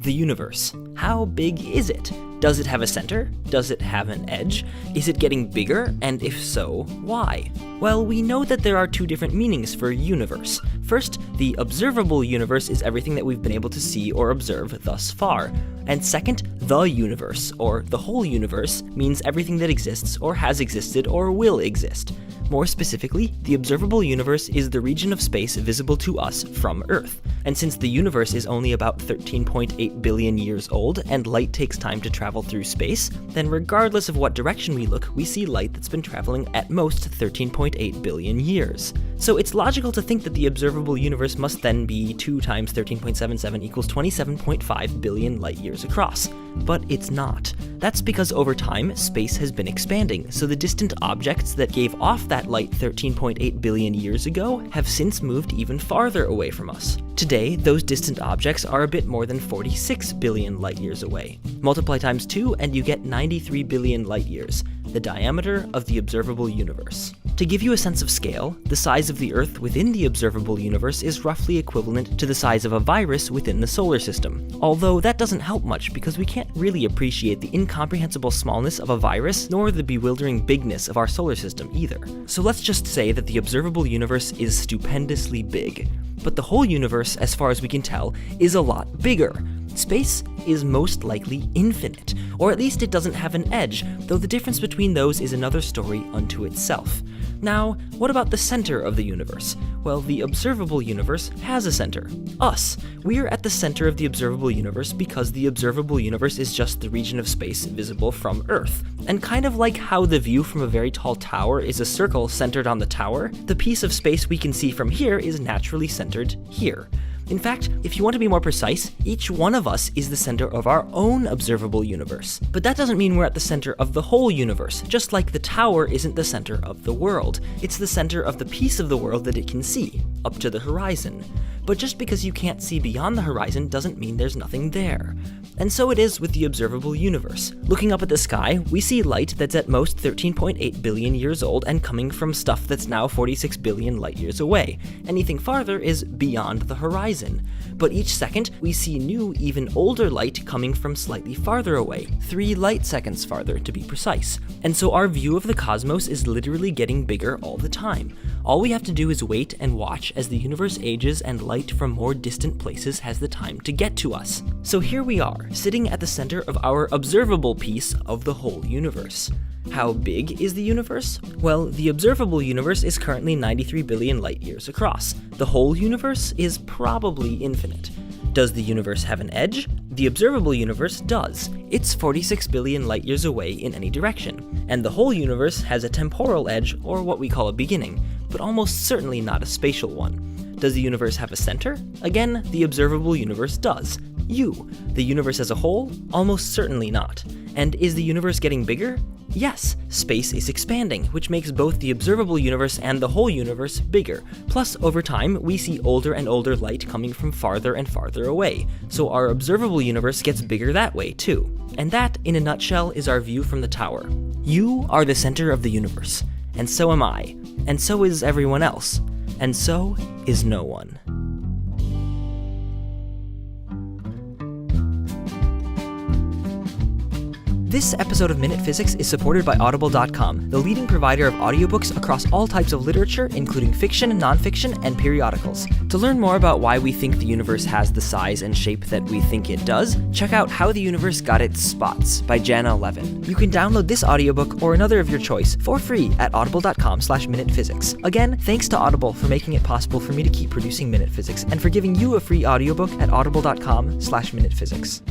The universe. How big is it? Does it have a center? Does it have an edge? Is it getting bigger? And if so, why? Well, we know that there are two different meanings for universe. First, the observable universe is everything that we've been able to see or observe thus far. And second, the universe, or the whole universe, means everything that exists or has existed or will exist. More specifically, the observable universe is the region of space visible to us from Earth. And since the universe is only about 13.8 billion years old, and light takes time to travel through space, then regardless of what direction we look, we see light that's been traveling at most 13.8 billion years. So it's logical to think that the observable universe must then be 2 times 13.77 equals 27.5 billion light years across. But it's not. That's because over time, space has been expanding, so the distant objects that gave off that light 13.8 billion years ago have since moved even farther away from us. Today, those distant objects are a bit more than 46 billion light years away. Multiply times 2 and you get 93 billion light years, the diameter of the observable universe. To give you a sense of scale, the size of the Earth within the observable universe is roughly equivalent to the size of a virus within the solar system. Although that doesn't help much because we can't really appreciate the incomprehensible smallness of a virus nor the bewildering bigness of our solar system either. So let's just say that the observable universe is stupendously big. But the whole universe, as far as we can tell, is a lot bigger. Space is most likely infinite, or at least it doesn't have an edge, though the difference between those is another story unto itself. Now, what about the center of the universe? Well, the observable universe has a center. Us. We're at the center of the observable universe because the observable universe is just the region of space visible from Earth. And kind of like how the view from a very tall tower is a circle centered on the tower, the piece of space we can see from here is naturally centered here. In fact, if you want to be more precise, each one of us is the center of our own observable universe. But that doesn't mean we're at the center of the whole universe, just like the tower isn't the center of the world. It's the center of the piece of the world that it can see, up to the horizon. But just because you can't see beyond the horizon doesn't mean there's nothing there. And so it is with the observable universe. Looking up at the sky, we see light that's at most 13.8 billion years old and coming from stuff that's now 46 billion light years away. Anything farther is beyond the horizon. But each second, we see new, even older light coming from slightly farther away, 3 light seconds farther to be precise. And so our view of the cosmos is literally getting bigger all the time. All we have to do is wait and watch as the universe ages and light from more distant places has the time to get to us. So here we are, sitting at the center of our observable piece of the whole universe. How big is the universe? Well, the observable universe is currently 93 billion light years across. The whole universe is probably infinite. Does the universe have an edge? The observable universe does. It's 46 billion light years away in any direction. And the whole universe has a temporal edge, or what we call a beginning, but almost certainly not a spatial one. Does the universe have a center? Again, the observable universe does. You. The universe as a whole? Almost certainly not. And is the universe getting bigger? Yes, space is expanding, which makes both the observable universe and the whole universe bigger. Plus, over time, we see older and older light coming from farther and farther away, so our observable universe gets bigger that way too. And that, in a nutshell, is our view from the tower. You are the center of the universe, and so am I, and so is everyone else, and so is no one. This episode of Minute Physics is supported by Audible.com, the leading provider of audiobooks across all types of literature, including fiction, nonfiction, and periodicals. To learn more about why we think the universe has the size and shape that we think it does, check out How the Universe Got Its Spots by Jana Levin. You can download this audiobook or another of your choice for free at audible.com/minutephysics. Again, thanks to Audible for making it possible for me to keep producing Minute Physics and for giving you a free audiobook at audible.com/minutephysics.